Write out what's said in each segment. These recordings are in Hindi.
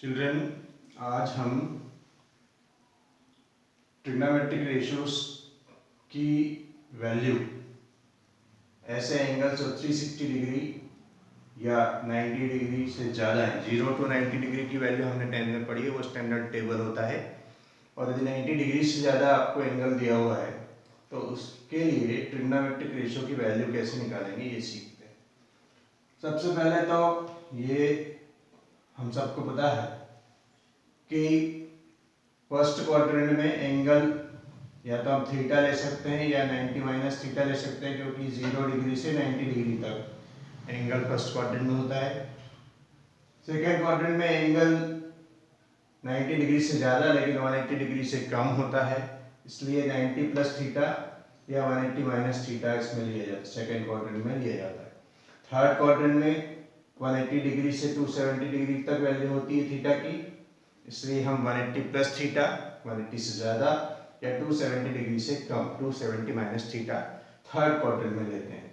चिल्ड्रन, आज हम ट्रिग्नोमेट्रिक रेशियोज की वैल्यू ऐसे एंगल्स और 360 डिग्री या 90 डिग्री से ज़्यादा है। 0 to 90 डिग्री की वैल्यू हमने 10 में पढ़ी है, वो स्टैंडर्ड टेबल होता है। और यदि 90 डिग्री से ज़्यादा आपको एंगल दिया हुआ है तो उसके लिए ट्रिग्नोमेट्रिक रेशियो की वैल्यू कैसे निकालेंगे ये सीखते हैं। सबसे पहले तो ये हम सबको पता है कि फर्स्ट क्वाड्रेंट में एंगल या तो हम थीटा ले सकते हैं या 90 माइनस थीटा ले सकते हैं, क्योंकि 0 डिग्री से 90 डिग्री तक एंगल फर्स्ट क्वाड्रेंट में होता है। सेकेंड क्वाड्रेंट में एंगल 90 डिग्री से ज़्यादा लेकिन 180 डिग्री से कम होता है, इसलिए 90 प्लस थीटा या 180 माइनस थीटा इसमें लिया जाता है, सेकेंड क्वाड्रेंट में लिया जाता है। थर्ड क्वाड्रेंट में 180 डिग्री से 270 डिग्री तक वैल्यू होती है थीटा की, इसलिए हम 180 प्लस थीटा 180 से ज़्यादा या 270 डिग्री से कम 270 माइनस थीटा थर्ड क्वाड्रेंट में लेते हैं।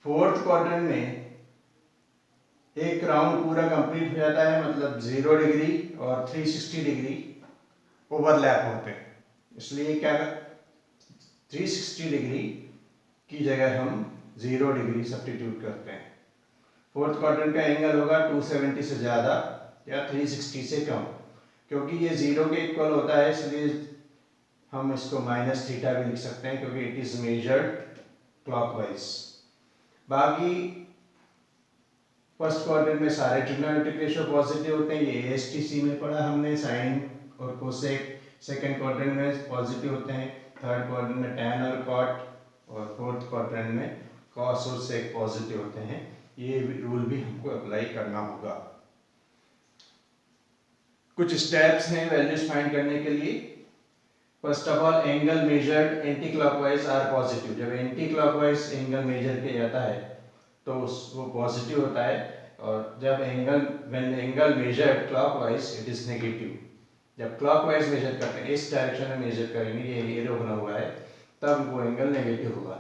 फोर्थ क्वाड्रेंट में एक राउंड पूरा कंप्लीट हो जाता है, मतलब 0 डिग्री और 360 डिग्री ओवरलैप होते हैं, इसलिए क्या 360 डिग्री की जगह हम 0 डिग्री सब्स्टिट्यूट करते हैं। फोर्थ क्वाड्रेंट का एंगल होगा 270 से ज़्यादा या 360 से कम, क्योंकि ये 0 के इक्वल होता है इसलिए हम इसको माइनस थीटा भी लिख सकते हैं, क्योंकि इट इज मेजर्ड क्लॉकवाइज। बाकी फर्स्ट क्वाड्रेंट में सारे ट्रिग्नोमेट्रिक रेशियो पॉजिटिव होते हैं, ये एएसटीसी में पढ़ा हमने, साइन और कोसेक। सेकंड क्वाड्रेंट में पॉजिटिव होते हैं, थर्ड क्वाड्रेंट में टैन और कॉट, और फोर्थ क्वाड्रेंट में कॉस और सेक पॉजिटिव होते हैं। ये रूल भी हमको अप्लाई करना होगा। कुछ स्टेप्स हैं वैल्यूज फाइंड करने के लिए। First of all, angle measured anti clockwise are positive. जब एंटी क्लॉकवाइज एंगल मेजर किया जाता है तो वो पॉजिटिव होता है, और जब when angle measured clockwise it is negative. जब क्लॉकवाइज मेजर करते हैं, इस डायरेक्शन में मेजर करेंगे, ये एरो बना हुआ है, तब वो एंगल नेगेटिव होगा।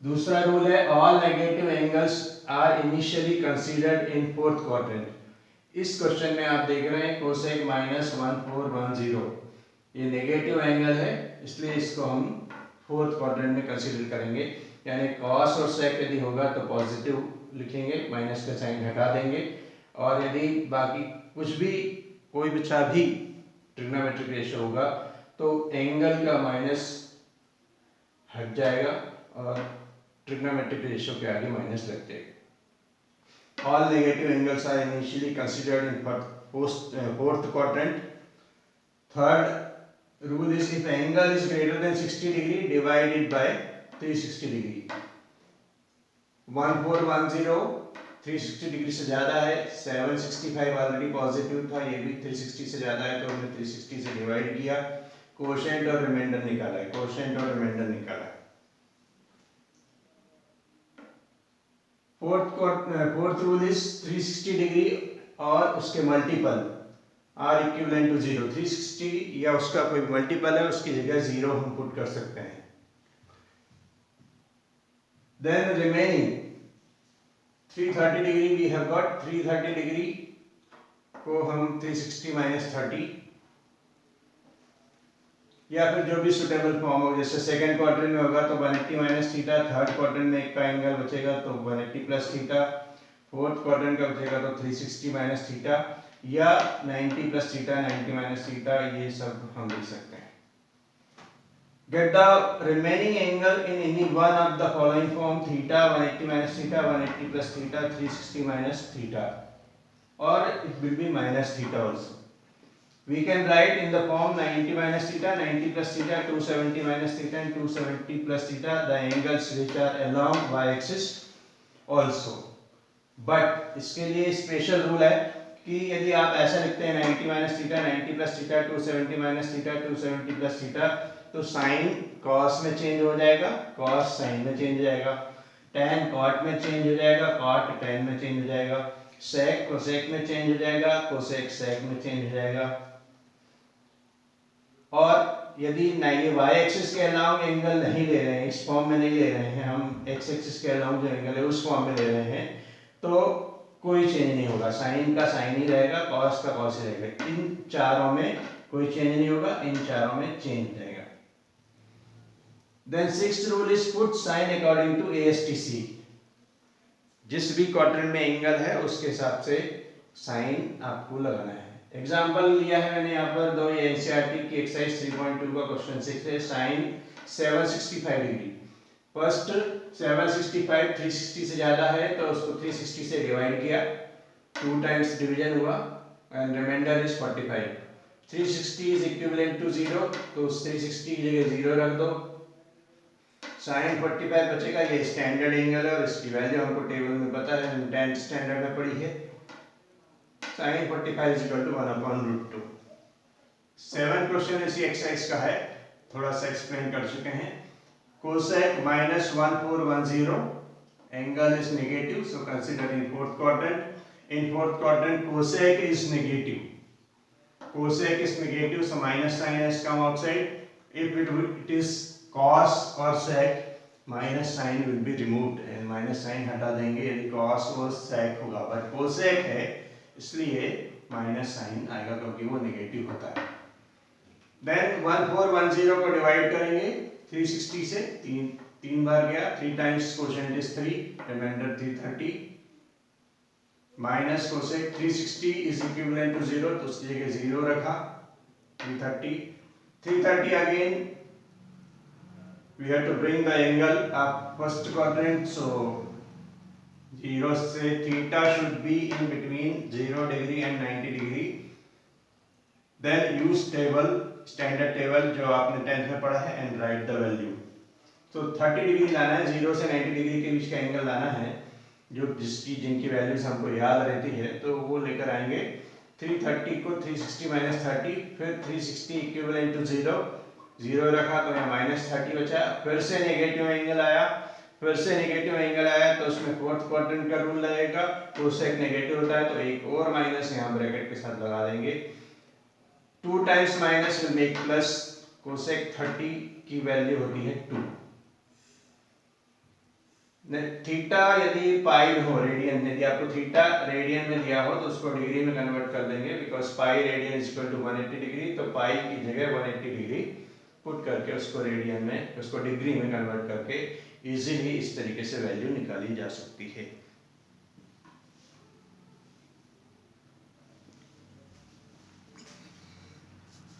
दूसरा रूल है, all negative angles are initially considered in fourth quadrant. इस क्वेश्चन में आप देख रहे हैं कोसेक -1410, ये नेगेटिव एंगल है, इसलिए इसको हम फोर्थ क्वाड्रेंट में कंसीडर करेंगे। यानी कॉस और सेक यदि होगा तो पॉजिटिव लिखेंगे, माइनस का साइन हटा देंगे, और यदि बाकी कुछ भी कोई बचा भी ट्रिग्नोमेट्रिक रेशियो होगा तो एंगल का माइनस हट जाएगा और ट्रिग्नोमेट्रिक रेशियो के आगे माइनस लग जाएगा। All negative angles are initially considered in fourth quadrant. Third rule is, if angle is greater than 60 degree, divide it by 360 degree. 1410 360 degree से ज्यादा है, 765 ऑलरेडी पॉजिटिव था, ये भी 360 से ज्यादा है तो हमने 360 से डिवाइड किया, कोशेंट और रिमाइंडर निकाला है, कोशेंट और रिमाइंडर निकाला है। फोर्थ रूल इज 360 डिग्री और उसके मल्टीपल आर इक्विवेलेंट टू 0। 360 या उसका कोई मल्टीपल है, उसकी जगह 0 हम पुट कर सकते हैं। Then remaining 330 degree we have got, 330 degree को हम 360 माइनस 30 या फिर जो भी सुटेबल फॉर्म हो, जैसे सेकंड क्वाड्रेंट में होगा तो 180 माइनस थीटा, थर्ड क्वाड्रेंट में एक का एंगल बचेगा तो 180 प्लस थीटा, फोर्थ क्वाड्रेंट का बचेगा तो 360 माइनस थीटा या 90 प्लस थीटा, 90 माइनस थीटा, ये सब हम लिख सकते हैं। Get the remaining angle in any one of the following form: theta 180 minus theta, 180 plus theta, 360 minus theta, or it will be minus theta also. We can write in the form 90 minus theta, 90 plus theta, 270 minus theta and 270 plus theta, the angles which are along y-axis also. But इसके लिए स्पेशल रूल है कि यदि आप ऐसा लिखते हैं 90 minus theta, 90 plus theta, 270 minus theta, 270 plus theta, तो साइन कॉस में चेंज हो जाएगा, कॉस साइन में चेंज हो जाएगा, टैन कॉट में चेंज हो जाएगा, कॉट टैन में चेंज हो जाएगा, सेक कोसेक में चेंज हो जाएगा, कोसेक सेक में चेंज हो जाएगा। और यदि ये वाई एक्सिस के अलाउंग एंगल नहीं ले रहे हैं, इस फॉर्म में नहीं ले रहे हैं, हम एक्स एक्सिस के अलाउंग जो एंगल है उस फॉर्म में ले रहे हैं, तो कोई चेंज नहीं होगा, साइन का साइन ही रहेगा, कॉस का कॉस ही रहेगा। इन चारों में कोई चेंज नहीं होगा, इन चारों में चेंज रहेगा। Then sixth rule is put sign according to ASTC। जिस भी क्वाड्रेंट में एंगल है उसके हिसाब से साइन आपको लगाना है। एग्जाम्पल लिया है मैंने यहाँ पर दो, ये NCERT की एक्सरसाइज 3.2 का क्वेश्चन 6 है, साइन 765 डिग्री। फर्स्ट 765 360 से ज्यादा है तो उसको 360 से डिवाइड किया, 2 टाइम्स डिवीजन हुआ and remainder is 45। 360 is equivalent to 0, तो 360 की जगह 0 रख दो, साइन 45 बचेगा। ये स्टैंडर्ड एंगल है और इसकी वैल्यू हमको टेबल में पता है, 10th स्टैंडर्ड में पढ़ी है। Sine 45 is equal to 1/√2। 7 question इसी एक्सरसाइज का है, थोड़ा सा एक्सप्लेन कर चुके हैं। Cosec -1410, angle is negative, so consider in fourth quadrant. In fourth quadrant cosec is negative, cosec is negative, so minus sign has come outside. If it is cos or sec, minus sign will be removed and minus sign हटा देंगे यदि cos और sec होगा, but cosec है इसलिए minus sign आएगा क्योंकि वो नेगेटिव होता है। Then 1410 को डिवाइड करेंगे 360 से, तीन बार गया, 3 times quotient is 3, remainder 330 minus cosec 360 is equivalent to 0, तो उसकी जगह 0 रखा, 330 again we have to bring the angle of first quadrant, so 0 से theta should be in between 0 degree and 90 degree. Then use table, standard table जो आपने 10th में पढ़ा है, एंड राइट द वैल्यू। तो 30 डिग्री लाना है, 0 से 90 डिग्री के बीच का एंगल लाना है, जो जिनकी वैल्यूज हमको याद रहती है, तो वो लेकर आएंगे। 330 को 360 माइनस 30, फिर 360 इक्विवेलेंट टू 0 रखा तो यहाँ -30 बचा, फिर से नेगेटिव एंगल आया, तो उसमें फोर्थ क्वाड्रेंट का रूल लगेगा, कोसेक नेगेटिव होता है तो एक और माइनस यहाँ ब्रैकेट के साथ लगा देंगे। 2 times minus will make plus, cosec 30 की वैल्यू होती है 2। थीटा यदि पाई में हो, रेडियन, यदि आपको थीटा रेडियन में दिया हो तो उसको डिग्री में कन्वर्ट कर देंगे, because pi radian is equal to 180 degree, तो पाई की जगह 180 डिग्री पुट करके उसको रेडियन में, उसको डिग्री में कन्वर्ट करके इजीली इस तरीके से वैल्यू निकाली जा सकती है।